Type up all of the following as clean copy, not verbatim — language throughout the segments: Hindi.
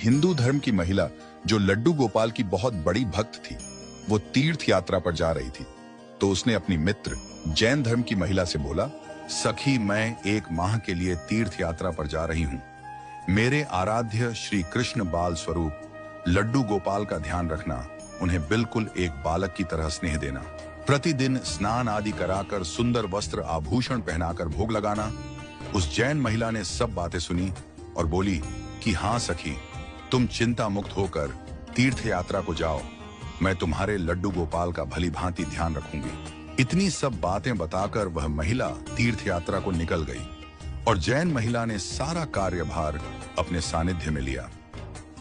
हिंदू धर्म की महिला जो लड्डू गोपाल की बहुत बड़ी भक्त थी, वो तीर्थ यात्रा पर जा रही थी। तो उसने अपनी मित्र जैन धर्म की महिला से बोला, सखी, मैं 1 माह के लिए तीर्थ यात्रा पर जा रही हूँ। मेरे आराध्य श्री कृष्ण बाल स्वरूप लड्डू गोपाल का ध्यान रखना, उन्हें बिल्कुल एक बालक की तरह स्नेह देना, प्रतिदिन स्नान आदि कराकर सुंदर वस्त्र आभूषण पहनाकर भोग लगाना। उस जैन महिला ने सब बातें सुनी और बोली कि हाँ सखी, तुम चिंता मुक्त होकर तीर्थ यात्रा को जाओ, मैं तुम्हारे लड्डू गोपाल का भली भांति ध्यान रखूंगी। इतनी सब बातें बताकर वह महिला तीर्थ यात्रा को निकल गई और जैन महिला ने सारा कार्यभार अपने सानिध्य में लिया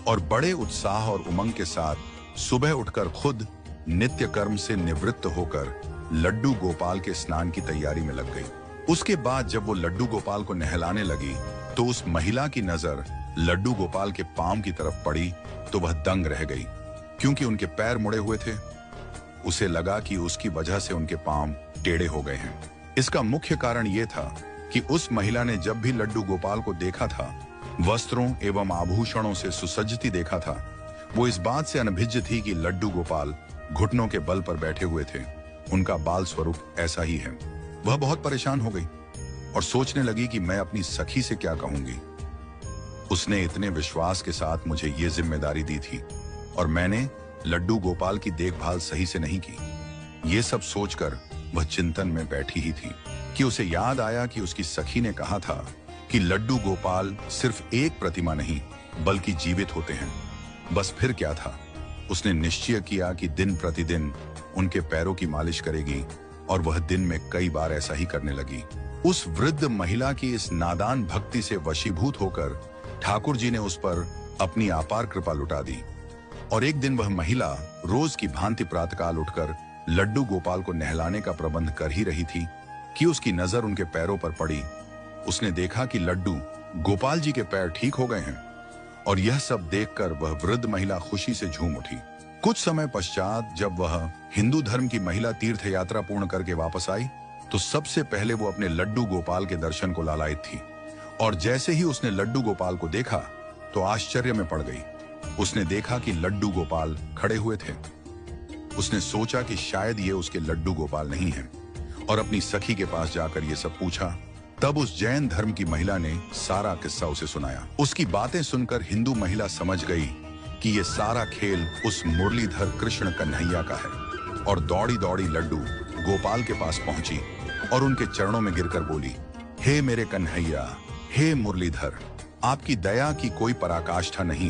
और बड़े उत्साह और उमंग के साथ सुबह उठकर खुद नित्य कर्म से निवृत्त होकर लड्डू गोपाल के स्नान की तैयारी में लग गई। उसके बाद जब वो लड्डू गोपाल को नहलाने लगी तो उस महिला की नजर लड्डू गोपाल के पांव की तरफ पड़ी तो वह दंग रह गई, क्योंकि उनके पैर मुड़े हुए थे। उसे लगा कि उसकी वजह से उनके पांव टेढ़े हो गए हैं। इसका मुख्य कारण यह था कि उस महिला ने जब भी लड्डू गोपाल को देखा था, वस्त्रों एवं आभूषणों से सुसज्जित देखा था, वो इस बात से अनभिज्ञ थी कि लड्डू गोपाल घुटनों के बल पर बैठे हुए थे। उनका बाल स्वरूप ऐसा ही है। वह बहुत परेशान हो गई और सोचने लगी कि मैं अपनी सखी से क्या कहूंगी। उसने इतने विश्वास के साथ मुझे ये जिम्मेदारी दी थी और मैंने लड्डू गोपाल की देखभाल सही से नहीं की। ये सब सोचकर वह चिंतन में बैठी ही थी कि उसे याद आया कि उसकी सखी ने कहा था कि लड्डू गोपाल सिर्फ एक प्रतिमा नहीं बल्कि जीवित होते हैं। बस फिर क्या था, उसने निश्चय किया कि दिन प्रतिदिन उनके पैरों की मालिश करेगी और वह दिन में कई बार ऐसा ही करने लगी। उस वृद्ध महिला की इस नादान भक्ति से वशीभूत होकर ठाकुर जी ने उस पर अपनी अपार कृपा लुटा दी और एक दिन वह महिला रोज की भांति प्रातःकाल उठकर लड्डू गोपाल को नहलाने का प्रबंध कर ही रही थी कि उसकी नजर उनके पैरों पर पड़ी। उसने देखा कि लड्डू गोपाल जी के पैर ठीक हो गए हैं और यह सब देखकर वह वृद्ध महिला खुशी से झूम उठी। कुछ समय पश्चात जब वह हिंदू धर्म की महिला तीर्थ यात्रा पूर्ण करके वापस आई तो सबसे पहले वो अपने लड्डू गोपाल के दर्शन को लालायित थी और जैसे ही उसने लड्डू गोपाल को देखा तो आश्चर्य में पड़ गई। उसने देखा कि लड्डू गोपाल खड़े हुए थे। उसने सोचा कि शायद ये उसके लड्डू गोपाल नहीं हैं और अपनी सखी के पास जाकर ये सब पूछा। तब उस जैन धर्म की महिला ने सारा किस्सा उसे सुनाया। उसकी बातें सुनकर हिंदू महिला समझ गई कि ये सारा खेल उस मुरलीधर कृष्ण कन्हैया का है और दौड़ी दौड़ी लड्डू गोपाल के पास पहुंची और उनके चरणों में गिरकर बोली, हे मेरे कन्हैया, हे मुरलीधर, आपकी दया की कोई पराकाष्ठा नहीं।